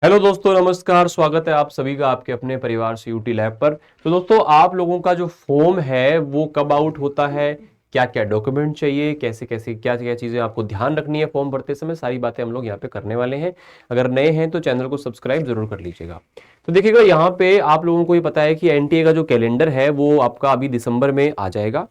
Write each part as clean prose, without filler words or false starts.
Hello दोस्तों, नमस्कार। स्वागत है आप सभी का आपके अपने परिवार सीयूटी लैब पर। तो दोस्तों, आप लोगों का जो फॉर्म है वो कब आउट होता है, क्या क्या डॉक्यूमेंट चाहिए, कैसे कैसे क्या क्या चीज़ें आपको ध्यान रखनी है फॉर्म भरते समय, सारी बातें हम लोग यहाँ पे करने वाले हैं। अगर नए हैं तो चैनल को सब्सक्राइब जरूर कर लीजिएगा। तो देखिएगा, यहाँ पे आप लोगों को ये पता है कि एनटीए का जो कैलेंडर है वो आपका अभी दिसंबर में आ जाएगा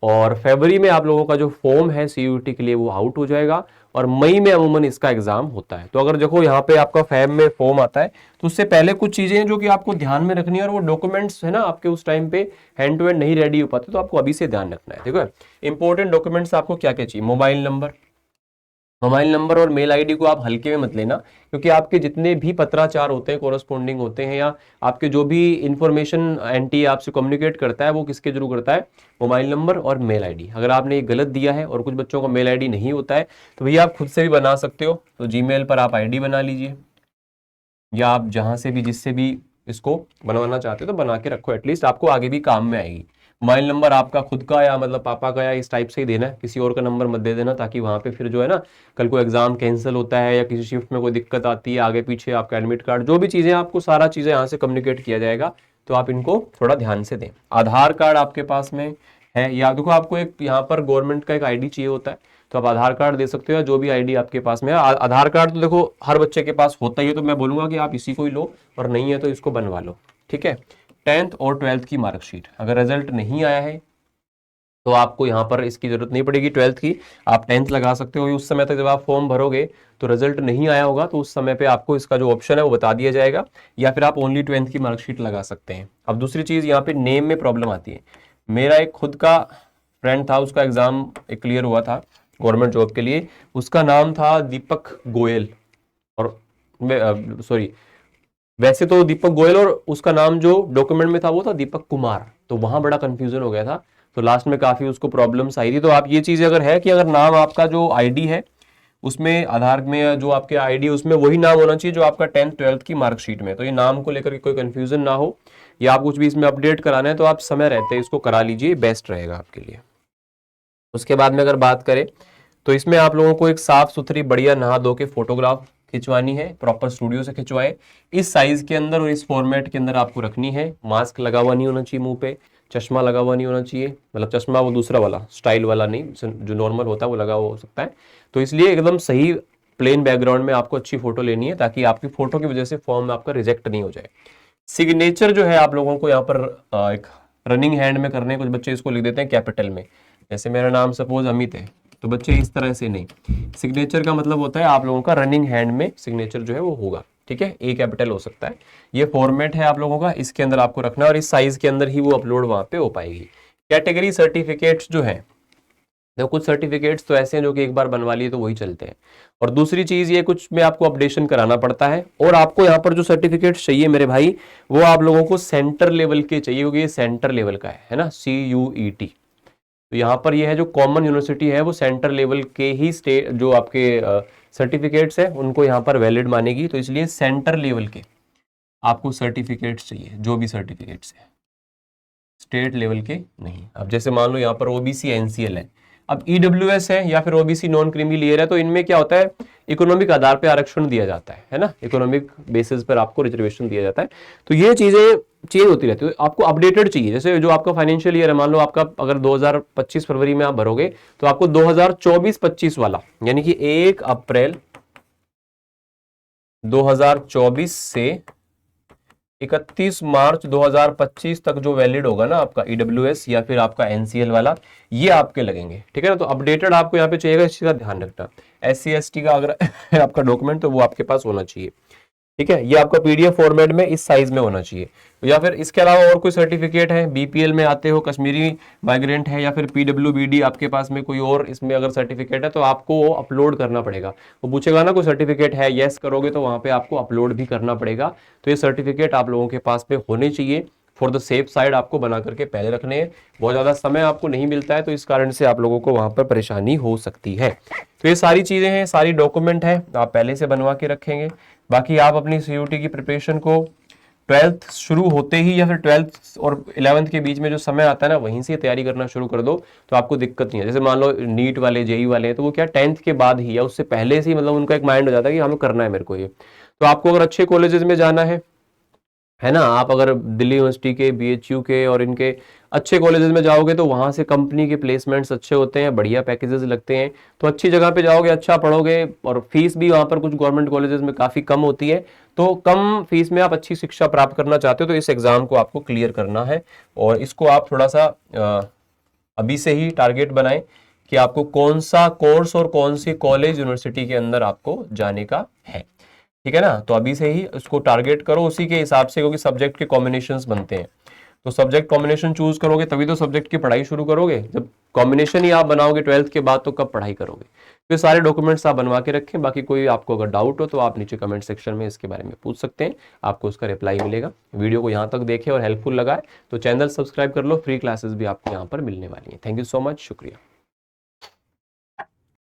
और फरवरी में आप लोगों का जो फॉर्म है सीयूटी के लिए वो आउट हो जाएगा और मई में अमूमन इसका एग्जाम होता है। तो अगर देखो यहाँ पे आपका फैब में फॉर्म आता है तो उससे पहले कुछ चीजें हैं जो कि आपको ध्यान में रखनी है और वो डॉक्यूमेंट्स है ना आपके उस टाइम पे हैंड टू हैंड नहीं रेडी हो पाते, तो आपको अभी से ध्यान रखना है। देखो, इंपॉर्टेंट डॉक्यूमेंट्स आपको क्या क्या चाहिए। मोबाइल नंबर और मेल आईडी को आप हल्के में मत लेना, क्योंकि आपके जितने भी पत्राचार होते हैं, कोरस्पोंडिंग होते हैं, या आपके जो भी इंफॉर्मेशन एनटी आपसे कम्युनिकेट करता है वो किसके थ्रू करता है, मोबाइल नंबर और मेल आईडी। अगर आपने ये गलत दिया है और कुछ बच्चों को मेल आईडी नहीं होता है तो भैया आप खुद से भी बना सकते हो। तो जीमेल पर आप आईडी बना लीजिए, या आप जहां से भी जिससे भी इसको बनवाना चाहते हो तो बना के रखो, एटलीस्ट आपको आगे भी काम में आएगी। मोबाइल नंबर आपका खुद का या मतलब पापा का या इस टाइप से ही देना है, किसी और का नंबर मत दे देना, ताकि वहां पे फिर जो है ना कल को एग्जाम कैंसिल होता है या किसी शिफ्ट में कोई दिक्कत आती है, आगे पीछे आपका एडमिट कार्ड जो भी चीजें, आपको सारा चीजें यहाँ से कम्युनिकेट किया जाएगा। तो आप इनको थोड़ा ध्यान से दें। आधार कार्ड आपके पास में है, या देखो आपको एक यहाँ पर गवर्नमेंट का एक आईडी चाहिए होता है, तो आप आधार कार्ड दे सकते हो या जो भी आईडी आपके पास में है। आधार कार्ड तो देखो हर बच्चे के पास होता ही है, तो मैं बोलूंगा कि आप इसी को ही लो, और नहीं है तो इसको बनवा लो। ठीक है। 10th और 12th की मार्कशीट, अगर रिजल्ट नहीं आया है तो आपको यहाँ पर इसकी जरूरत नहीं पड़ेगी 12th की, आप 10th लगा सकते हो। उस समय तक जब आप फॉर्म भरोगे तो रिजल्ट नहीं आया होगा, तो उस समय पे आपको इसका जो ऑप्शन है वो बता दिया जाएगा, या फिर आप ओनली 10th की मार्कशीट लगा सकते हैं। अब दूसरी चीज, यहाँ पे नेम में प्रॉब्लम आती है। मेरा एक खुद का फ्रेंड था, उसका एग्जाम क्लियर हुआ था गवर्नमेंट जॉब के लिए, उसका नाम था दीपक गोयल, और सॉरी, वैसे तो दीपक गोयल, और उसका नाम जो डॉक्यूमेंट में था वो था दीपक कुमार, तो वहां बड़ा कंफ्यूजन हो गया था। तो लास्ट में काफी उसको प्रॉब्लम्स आई थी। तो आप ये चीज अगर है कि अगर नाम आपका जो आईडी है उसमें, आधार में जो आपके आईडी है उसमें वही नाम होना चाहिए जो आपका 10th 12th की मार्कशीट में, तो ये नाम को लेकर के कोई कंफ्यूजन ना हो, या आप कुछ भी इसमें अपडेट कराना है तो आप समय रहते इसको करा लीजिए, बेस्ट रहेगा आपके लिए। उसके बाद में अगर बात करें तो इसमें आप लोगों को एक साफ सुथरी बढ़िया नहा धो के फोटोग्राफ खिंचवानी है, प्रॉपर स्टूडियो से खिंचवाए, इस साइज के अंदर और इस फॉर्मेट के अंदर आपको रखनी है। मास्क लगा हुआ नहीं होना चाहिए मुंह पे, चश्मा लगा हुआ नहीं होना चाहिए, मतलब चश्मा वो दूसरा वाला स्टाइल वाला नहीं, जो नॉर्मल होता है वो लगा हुआ हो सकता है। तो इसलिए एकदम सही प्लेन बैकग्राउंड में आपको अच्छी फोटो लेनी है, ताकि आपकी फोटो की वजह से फॉर्म आपका रिजेक्ट नहीं हो जाए। सिग्नेचर जो है आप लोगों को यहाँ पर एक रनिंग हैंड में करने, कुछ बच्चे इसको लिख देते हैं कैपिटल में, जैसे मेरा नाम सपोज अमित है, तो बच्चे इस तरह से नहीं, सिग्नेचर का मतलब होता है आप लोगों का रनिंग हैंड में सिग्नेचर जो है वो होगा। ठीक है, ए कैपिटल हो सकता है। ये फॉर्मेट है आप लोगों का, इसके अंदर आपको रखना है और इस साइज के अंदर ही वो अपलोड वहां पे हो पाएगी। कैटेगरी सर्टिफिकेट्स जो है, देखो कुछ सर्टिफिकेट्स तो ऐसे हैं जो कि एक बार बनवा लिए तो वही चलते हैं, और दूसरी चीज ये कुछ में आपको अपडेशन कराना पड़ता है। और आपको यहाँ पर जो सर्टिफिकेट्स चाहिए मेरे भाई, वो आप लोगों को सेंटर लेवल के चाहिए, क्योंकि ये सेंटर लेवल का है ना, CUET। तो यहाँ पर ये है जो कॉमन यूनिवर्सिटी है वो सेंटर लेवल के ही स्टेट जो आपके सर्टिफिकेट्स है उनको यहाँ पर वैलिड मानेगी, तो इसलिए सेंटर लेवल के आपको सर्टिफिकेट्स चाहिए, जो भी सर्टिफिकेट्स है, स्टेट लेवल के नहीं। अब जैसे मान लो यहाँ पर ओबीसी एनसीएल है, अब ईडब्ल्यूएस है या फिर ओबीसी नॉन क्रीमी लेयर है, तो इनमें क्या होता है, इकोनॉमिक आधार पे आरक्षण दिया जाता है ना, इकोनॉमिक बेसिस पर आपको रिजर्वेशन दिया जाता है। तो ये चीजें चेंज होती रहती है, आपको अपडेटेड चाहिए। जैसे जो आपका फाइनेंशियल ईयर है, मान लो आपका अगर 2025 फरवरी में आप भरोगे तो आपको 2024-25 वाला, यानी कि 1 अप्रैल 2024 से 31 मार्च 2025 तक जो वैलिड होगा ना आपका ईडब्ल्यूएस या फिर आपका एनसीएल वाला, ये आपके लगेंगे। ठीक है ना, तो अपडेटेड आपको यहाँ पे चाहिएगा, इस चीज का ध्यान रखना। SC ST का अगर आपका डॉक्यूमेंट तो वो आपके पास होना चाहिए। ठीक है, ये आपका पीडीएफ फॉर्मेट में इस साइज में होना चाहिए। या फिर इसके अलावा और कोई सर्टिफिकेट है, बीपीएल में आते हो, कश्मीरी माइग्रेंट है, या फिर पीडब्ल्यूबीडी आपके पास में कोई और इसमें अगर सर्टिफिकेट है तो आपको वो अपलोड करना पड़ेगा। वो पूछेगा ना कोई सर्टिफिकेट है, यस करोगे तो वहां पे आपको अपलोड भी करना पड़ेगा। तो ये सर्टिफिकेट आप लोगों के पास में होने चाहिए, फॉर द सेफ साइड आपको बना करके पहले रखने हैं। बहुत ज़्यादा समय आपको नहीं मिलता है तो इस कारण से आप लोगों को वहां पर परेशानी हो सकती है। तो ये सारी चीज़ें हैं, सारी डॉक्यूमेंट है, आप पहले से बनवा के रखेंगे। बाकी आप अपनी सीयूटी की प्रिपरेशन को 12th शुरू होते ही या फिर 12th और 11th के बीच में जो समय आता है ना, वहीं से तैयारी करना शुरू कर दो तो आपको दिक्कत नहीं है। जैसे मान लो नीट वाले, जेई वाले हैं, तो वो क्या 10th के बाद ही या उससे पहले से ही मतलब उनका एक माइंड हो जाता है कि हमें करना है मेरे को ये, तो आपको अगर अच्छे कॉलेजेस में जाना है ना, आप अगर दिल्ली यूनिवर्सिटी के, BHU के और इनके अच्छे कॉलेजेस में जाओगे तो वहां से कंपनी के प्लेसमेंट्स अच्छे होते हैं, बढ़िया पैकेजेस लगते हैं। तो अच्छी जगह पे जाओगे, अच्छा पढ़ोगे, और फीस भी वहां पर कुछ गवर्नमेंट कॉलेजेस में काफी कम होती है। तो कम फीस में आप अच्छी शिक्षा प्राप्त करना चाहते हो तो इस एग्जाम को आपको क्लियर करना है। और इसको आप थोड़ा सा अभी से ही टारगेट बनाएं कि आपको कौन सा कोर्स और कौन सी कॉलेज यूनिवर्सिटी के अंदर आपको जाने का है। ठीक है ना, तो अभी से ही उसको टारगेट करो उसी के हिसाब से, क्योंकि सब्जेक्ट के कॉम्बिनेशंस बनते हैं। तो सब्जेक्ट कॉम्बिनेशन चूज करोगे तभी तो सब्जेक्ट की पढ़ाई शुरू करोगे। जब कॉम्बिनेशन ही आप बनाओगे 12th के बाद तो कब पढ़ाई करोगे। तो ये सारे डॉक्यूमेंट्स आप बनवा के रखें। बाकी कोई आपको अगर डाउट हो तो आप नीचे कमेंट सेक्शन में इसके बारे में पूछ सकते हैं, आपको उसका रिप्लाई मिलेगा। वीडियो को यहाँ तक देखें और हेल्पफुल लगा है तो चैनल सब्सक्राइब कर लो, फ्री क्लासेस भी आपको यहाँ पर मिलने वाली है। थैंक यू सो मच, शुक्रिया।